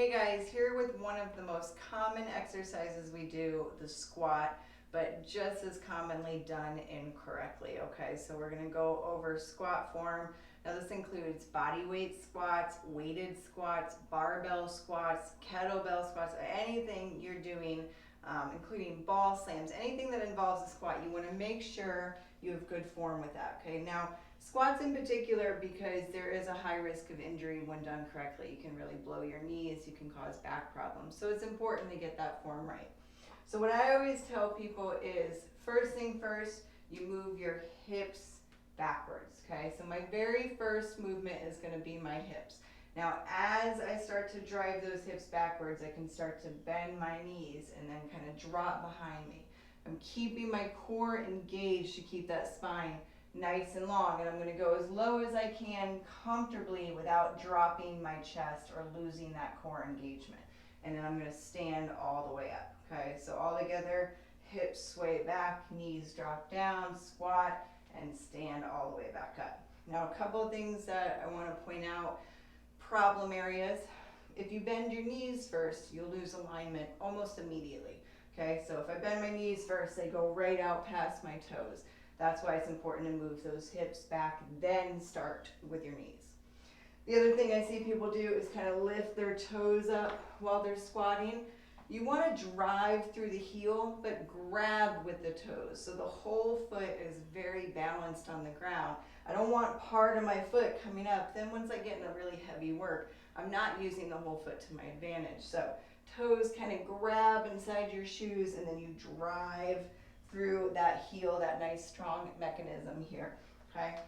Hey guys, here with one of the most common exercises we do, the squat, but just as commonly done incorrectly. Okay, so we're gonna go over squat form. Now this includes body weight squats, weighted squats, barbell squats, kettlebell squats, anything you're doing, including ball slams, anything that involves a squat, you wanna make sure you have good form with that, okay? Now, squats in particular, because there is a high risk of injury when done correctly. You can really blow your knees, you can cause back problems. So it's important to get that form right. So what I always tell people is, first thing first, you move your hips backwards, okay? So my very first movement is gonna be my hips. Now, as I start to drive those hips backwards, I can start to bend my knees and then kind of drop behind me. I'm keeping my core engaged to keep that spine nice and long, and I'm going to go as low as I can comfortably without dropping my chest or losing that core engagement. And then I'm going to stand all the way up. Okay, so all together, hips sway back, knees drop down, squat, and stand all the way back up. Now, a couple of things that I want to point out, problem areas. If you bend your knees first, you'll lose alignment almost immediately. Okay, so if I bend my knees first, they go right out past my toes. That's why it's important to move those hips back, then start with your knees. The other thing I see people do is kind of lift their toes up while they're squatting. You want to drive through the heel, but grab with the toes. So the whole foot is very balanced on the ground. I don't want part of my foot coming up. Then once I get into really heavy work, I'm not using the whole foot to my advantage. So toes kind of grab inside your shoes, and then you drive through that heel, that nice strong mechanism here, okay?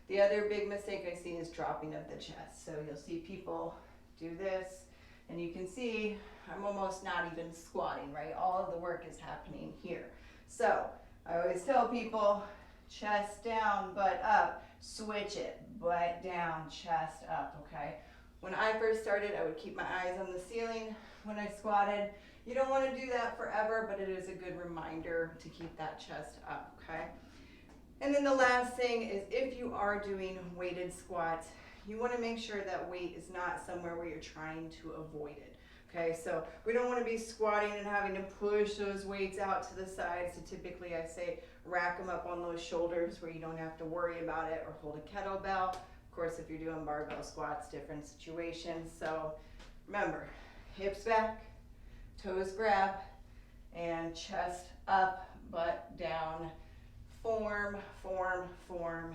The other big mistake I see is dropping of the chest. So you'll see people do this, and you can see I'm almost not even squatting, right? All of the work is happening here. So I always tell people, chest down, butt up, switch it, butt down, chest up, okay? When I first started, I would keep my eyes on the ceiling when I squatted. You don't want to do that forever, but it is a good reminder to keep that chest up, okay? And then the last thing is, if you are doing weighted squats, you want to make sure that weight is not somewhere where you're trying to avoid it, okay? So we don't want to be squatting and having to push those weights out to the sides. So typically I say rack them up on those shoulders where you don't have to worry about it, or hold a kettlebell. Of course, if you're doing barbell squats, different situations. So remember, hips back, toes grab, and chest up, butt down. Form, form, form.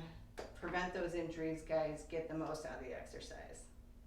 Prevent those injuries, guys. Get the most out of the exercise.